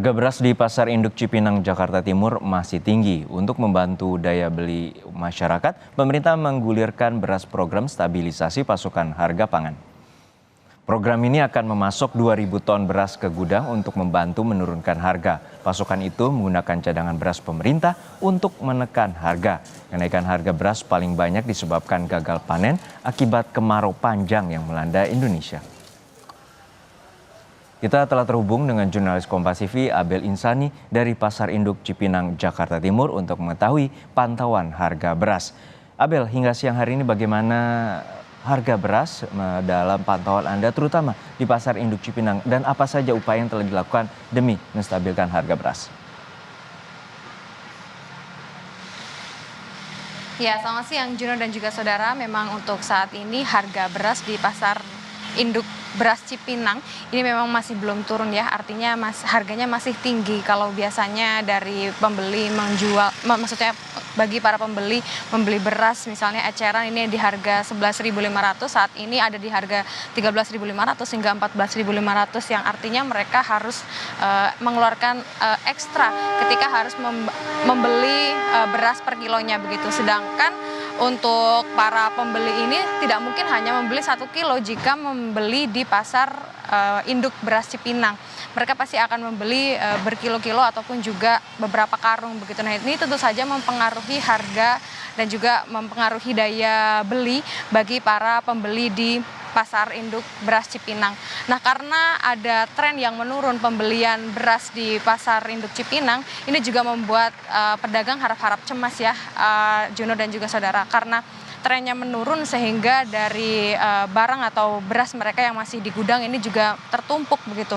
Harga beras di Pasar Induk Cipinang, Jakarta Timur masih tinggi. Untuk membantu daya beli masyarakat, pemerintah menggulirkan beras program stabilisasi pasokan harga pangan. Program ini akan memasok 2.000 ton beras ke gudang untuk membantu menurunkan harga. Pasokan itu menggunakan cadangan beras pemerintah untuk menekan harga. Kenaikan harga beras paling banyak disebabkan gagal panen akibat kemarau panjang yang melanda Indonesia. Kita telah terhubung dengan jurnalis Kompas TV Abel Insani dari Pasar Induk Cipinang, Jakarta Timur untuk mengetahui pantauan harga beras. Abel, hingga siang hari ini bagaimana harga beras dalam pantauan Anda terutama di Pasar Induk Cipinang dan apa saja upaya yang telah dilakukan demi menstabilkan harga beras? Ya, selamat siang Juno dan juga saudara. Memang untuk saat ini harga beras di Pasar Induk beras Cipinang ini memang masih belum turun ya, artinya harganya masih tinggi. Kalau biasanya dari pembeli menjual, maksudnya bagi para pembeli membeli beras misalnya eceran ini di harga 11.500, saat ini ada di harga 13.500 hingga 14.500 yang artinya mereka harus mengeluarkan ekstra ketika harus membeli beras per kilonya begitu. Sedangkan untuk para pembeli ini tidak mungkin hanya membeli 1 kilo jika membeli di Pasar Induk beras Cipinang. Mereka pasti akan membeli berkilo-kilo ataupun juga beberapa karung begitu. Nah, ini tentu saja mempengaruhi harga dan juga mempengaruhi daya beli bagi para pembeli di Pasar Induk beras Cipinang. Nah, karena ada tren yang menurun pembelian beras di Pasar Induk Cipinang, ini juga membuat pedagang harap-harap cemas ya, Juno dan juga saudara, karena trennya menurun sehingga dari barang atau beras mereka yang masih di gudang ini juga tertumpuk begitu.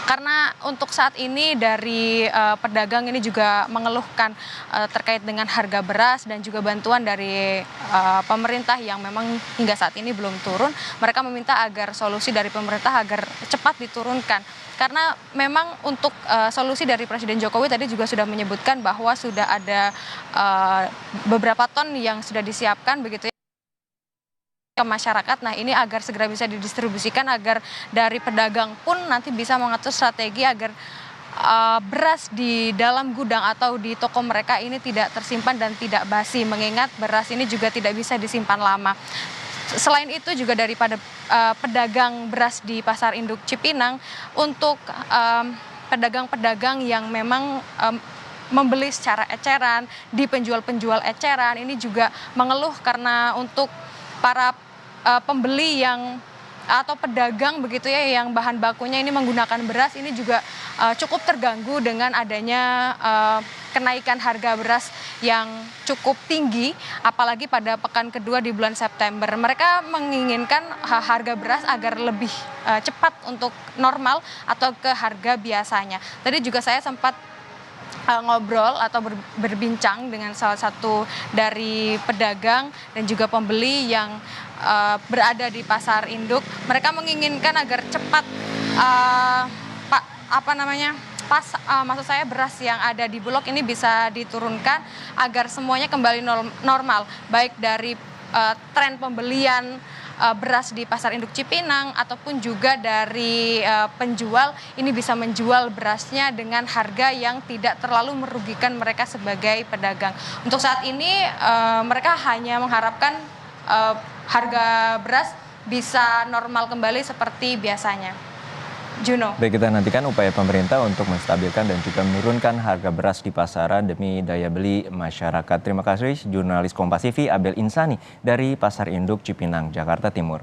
Karena untuk saat ini dari pedagang ini juga mengeluhkan terkait dengan harga beras dan juga bantuan dari pemerintah yang memang hingga saat ini belum turun. Mereka meminta agar solusi dari pemerintah agar cepat diturunkan. Karena memang untuk solusi dari Presiden Jokowi tadi juga sudah menyebutkan bahwa sudah ada beberapa ton yang sudah disiapkan begitu ya ke masyarakat. Nah, ini agar segera bisa didistribusikan agar dari pedagang pun nanti bisa mengatur strategi agar beras di dalam gudang atau di toko mereka ini tidak tersimpan dan tidak basi, mengingat beras ini juga tidak bisa disimpan lama. Selain itu juga daripada pedagang beras di Pasar Induk Cipinang, untuk pedagang-pedagang yang memang membeli secara eceran di penjual-penjual eceran ini juga mengeluh karena untuk para pembeli yang atau pedagang begitu ya yang bahan bakunya ini menggunakan beras ini juga cukup terganggu dengan adanya kenaikan harga beras yang cukup tinggi, apalagi pada pekan kedua di bulan September. Mereka menginginkan harga beras agar lebih cepat untuk normal atau ke harga biasanya. Tadi juga saya sempat ngobrol atau berbincang dengan salah satu dari pedagang dan juga pembeli yang berada di Pasar Induk. Mereka menginginkan agar cepat maksud saya beras yang ada di Bulog ini bisa diturunkan agar semuanya kembali normal, baik dari tren pembelian beras di Pasar Induk Cipinang ataupun juga dari penjual ini bisa menjual berasnya dengan harga yang tidak terlalu merugikan mereka sebagai pedagang. Untuk saat ini mereka hanya mengharapkan harga beras bisa normal kembali seperti biasanya. Juno. Baik, kita nantikan upaya pemerintah untuk menstabilkan dan juga menurunkan harga beras di pasaran demi daya beli masyarakat. Terima kasih jurnalis Kompas TV Abel Insani dari Pasar Induk Cipinang, Jakarta Timur.